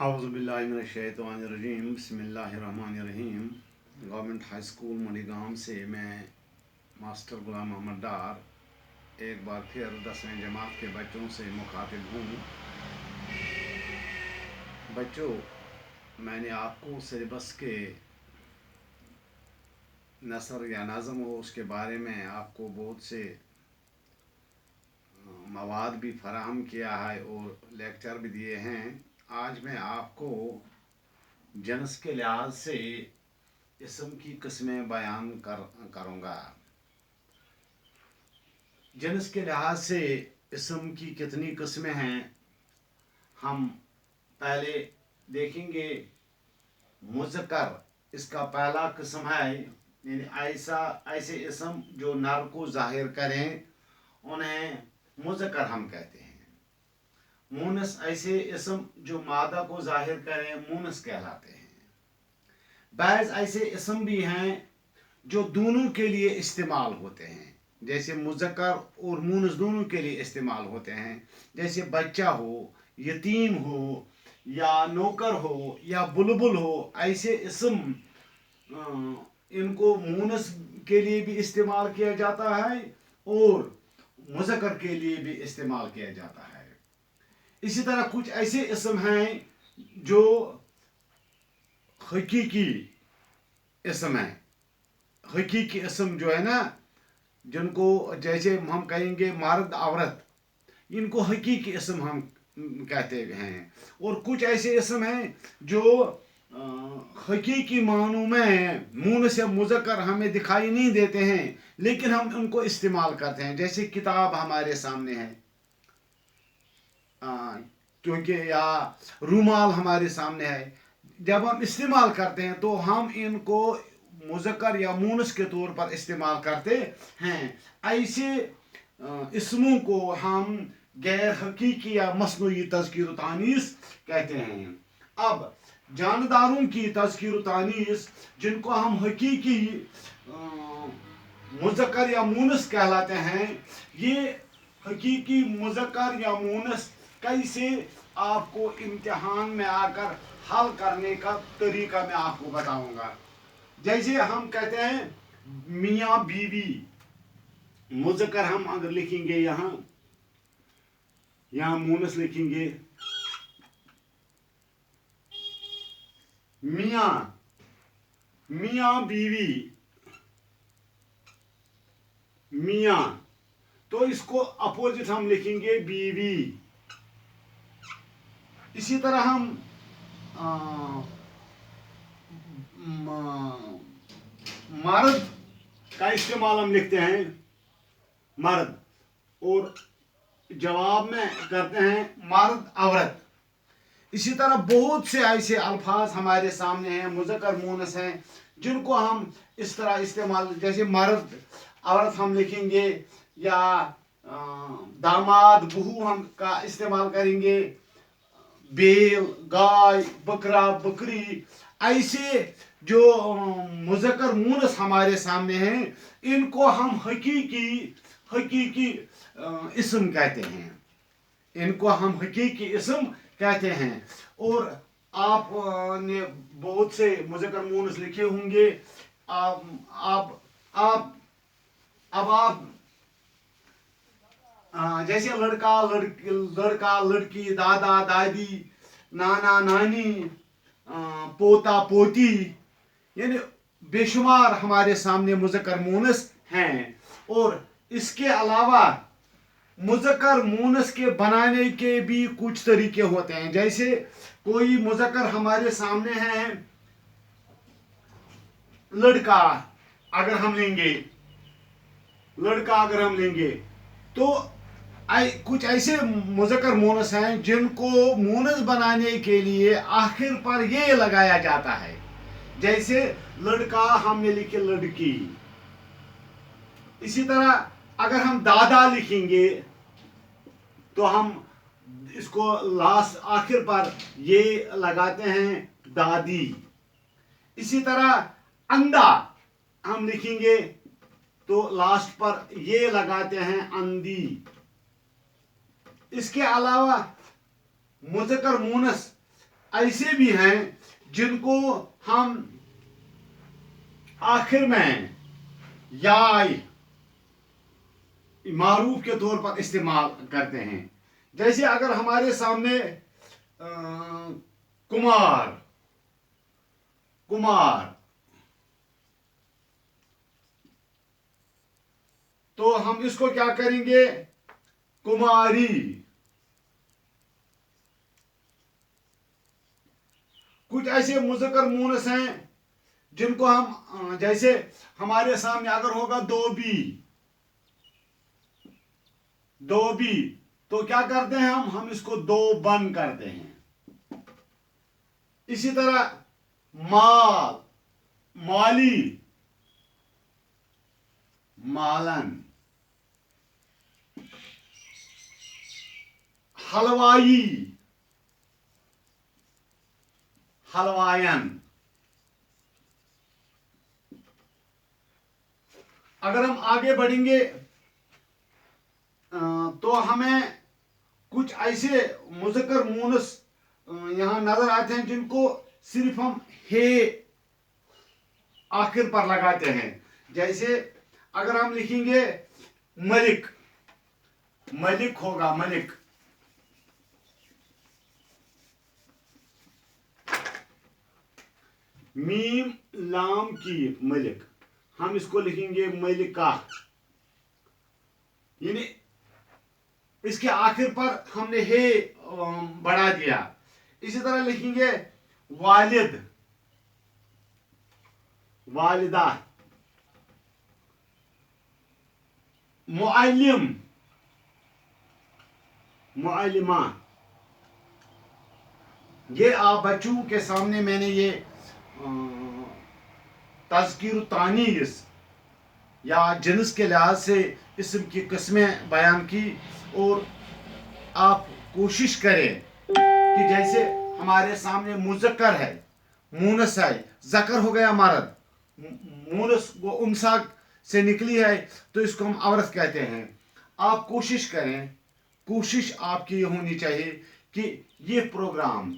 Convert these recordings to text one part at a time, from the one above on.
औज़ुबिल्लाहिमिनश्शैतानिर्रजीम बिस्मिल्लाहिर्रहमानिर्रहीम। Government high school मणिगाम से मैं मास्टर गुलाम मोहम्मद डार एक बार फिर 10वीं जमात के बच्चों से मुखातिब हूँ। बच्चों, मैंने आपको सिलेबस के नसर या नज़म हो उसके बारे में आपको बहुत से मवाद भी फराहम किया है और लेक्चर भी दिए हैं। आज मैं आपको जन्स के लिहाज से इसम की किस्में बयान करूँगा। जन्स के लिहाज से इसम की कितनी किस्में हैं हम पहले देखेंगे। मुज़क्कर, इसका पहला किस्म है यानी ऐसे इसम जो नर को जाहिर करें उन्हें मुज़क्कर हम कहते हैं। मुनस, ऐसे इसम जो मादा को जाहिर करें मुनस कहलाते हैं। बाज़ ऐसे इसम भी हैं जो दोनों के लिए इस्तेमाल होते हैं, जैसे मुज़क्कर और मुनस दोनों के लिए इस्तेमाल होते हैं। जैसे बच्चा हो, यतीम हो, या नौकर हो, या बुलबुल हो, ऐसे इसम इनको मुनस के लिए भी इस्तेमाल किया जाता है और मुज़क्कर के लिए भी इस्तेमाल किया जाता है। इसी तरह कुछ ऐसे इसम हैं जो हकीकी इसम है। हकीकी इसम जो है ना, जिनको जैसे हम कहेंगे मर्द औरत, इनको हकीकी इसम हम कहते हैं। और कुछ ऐसे इसम हैं जो हकीकी मानों में मुनस या मुज़क्कर हमें दिखाई नहीं देते हैं लेकिन हम उनको इस्तेमाल करते हैं। जैसे किताब हमारे सामने है, क्योंकि या रूमाल हमारे सामने है। जब हम इस्तेमाल करते हैं तो हम इनको मुज़क्कर या मुनस के तौर पर इस्तेमाल करते हैं। ऐसे इसमों को हम गैर हकीकी या मसनूई तज़कीर व तानीस कहते हैं। अब जानदारों की तज़कीर व तानीस, जिनको हम हकीकी मुज़क्कर या मुनस कहलाते हैं, ये हकीकी मुज़क्कर या मुनस कैसे आपको इम्तिहान में आकर हल करने का तरीका मैं आपको बताऊंगा। जैसे हम कहते हैं मियाँ बीवी, मुज़क्कर हम अगर लिखेंगे यहाँ मुनस लिखेंगे मियाँ बीवी, मियाँ, तो इसको अपोजिट हम लिखेंगे बीवी। इसी तरह हम मर्द का इस्तेमाल हम लिखते हैं मर्द, और जवाब में करते हैं मर्द औरत। इसी तरह बहुत से ऐसे अल्फाज हमारे सामने हैं, मुज़क्कर मुनस हैं, जिनको हम इस तरह इस्तेमाल, जैसे मर्द औरत हम लिखेंगे, या दामाद बहू हम का इस्तेमाल करेंगे, बेल, गाय, बकरा, बकरी। ऐसे जो मुज़क्कर मुनस हमारे सामने हैं, इनको हम हकीकी इसम कहते हैं। इनको हम हकीकी इसम कहते हैं। और आपने बहुत से मुज़क्कर मुनस लिखे होंगे। अब आप जैसे लड़का लड़की, दादा दादी, नाना नानी, पोता पोती, यानी बेशुमार हमारे सामने मुज़क्कर मुनस हैं। और इसके अलावा मुज़क्कर मुनस के बनाने के भी कुछ तरीके होते हैं। जैसे कोई मुज़क्कर हमारे सामने है, लड़का अगर हम लेंगे तो कुछ ऐसे मुज़क्कर मुनस हैं जिनको मुनस बनाने के लिए आखिर पर ये लगाया जाता है। जैसे लड़का हमने लिखे लड़की। इसी तरह अगर हम दादा लिखेंगे तो हम इसको लास्ट आखिर पर ये लगाते हैं दादी। इसी तरह अंडा हम लिखेंगे तो लास्ट पर ये लगाते हैं अंधी। इसके अलावा मुज़क्कर मुनस ऐसे भी हैं जिनको हम आखिर में या मारूफ के तौर पर इस्तेमाल करते हैं। जैसे अगर हमारे सामने कुमार कुमार तो हम इसको क्या करेंगे, कुमारी। कुछ ऐसे मुज़क्कर मूनस हैं जिनको हम जैसे हमारे सामने अगर होगा दो बी तो क्या करते हैं हम इसको दो बन करते हैं। इसी तरह माल माली मालन, हलवाई हलवायन। अगर हम आगे बढ़ेंगे तो हमें कुछ ऐसे मुज़क्कर मूनस यहाँ नजर आते हैं जिनको सिर्फ हम हे आखिर पर लगाते हैं। जैसे अगर हम लिखेंगे मलिक, मलिक होगा मलिक। मीम लाम की मलिक, हम इसको लिखेंगे मलिका, यानी इसके आखिर पर हमने हे बढ़ा दिया। इसी तरह लिखेंगे वालिद वालिदा, मुअल्लिम मुअल्लिमा। ये आप बच्चों के सामने मैंने ये तज़कीर तानीस या जिन्स के लिहाज से इस्म की किस्में बयान की। और आप कोशिश करें कि जैसे हमारे सामने मुज़क्कर है, मूनस है, ज़कर हो गया मर्द, मूनस वो उनसा से निकली है तो इसको हम औरत कहते हैं। आप कोशिश करें, कोशिश आपकी ये होनी चाहिए कि ये प्रोग्राम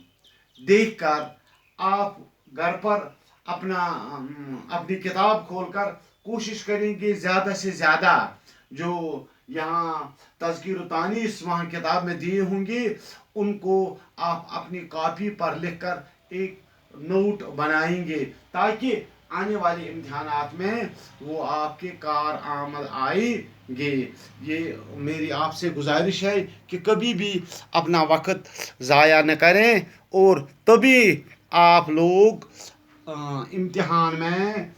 देखकर आप घर पर अपनी किताब खोलकर कोशिश करेंगे ज़्यादा से ज़्यादा जो यहाँ तज़कीर तानीस वहाँ किताब में दिए होंगे उनको आप अपनी कॉपी पर लिखकर एक नोट बनाएंगे ताकि आने वाले इम्तिहानात में वो आपके कार आमद आएंगे। ये मेरी आपसे गुजारिश है कि कभी भी अपना वक्त ज़ाया न करें और तभी आप लोग इम्तिहान में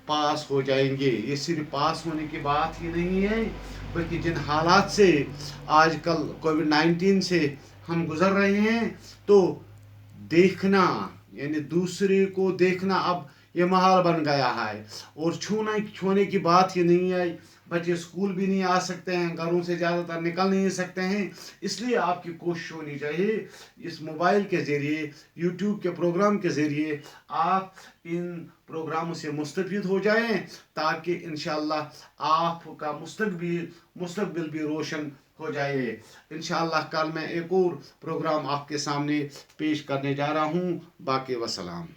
पास हो जाएंगे। ये सिर्फ पास होने की बात ही नहीं है बल्कि जिन हालात से आजकल कोविड-19 से हम गुजर रहे हैं तो देखना यानी दूसरे को देखना अब ये माहौल बन गया है। और छूने की बात ही नहीं है। बच्चे स्कूल भी नहीं आ सकते हैं, घरों से ज़्यादातर निकल नहीं सकते हैं। इसलिए आपकी कोशिश होनी चाहिए इस मोबाइल के ज़रिए, यूट्यूब के प्रोग्राम के ज़रिए आप इन प्रोग्रामों से मुस्तफ़ीद हो जाएं ताकि इंशाअल्लाह आपका मुस्तकबिल भी रोशन हो जाए। इंशाअल्लाह कल मैं एक और प्रोग्राम आपके सामने पेश करने जा रहा हूँ। बाकी वसलाम।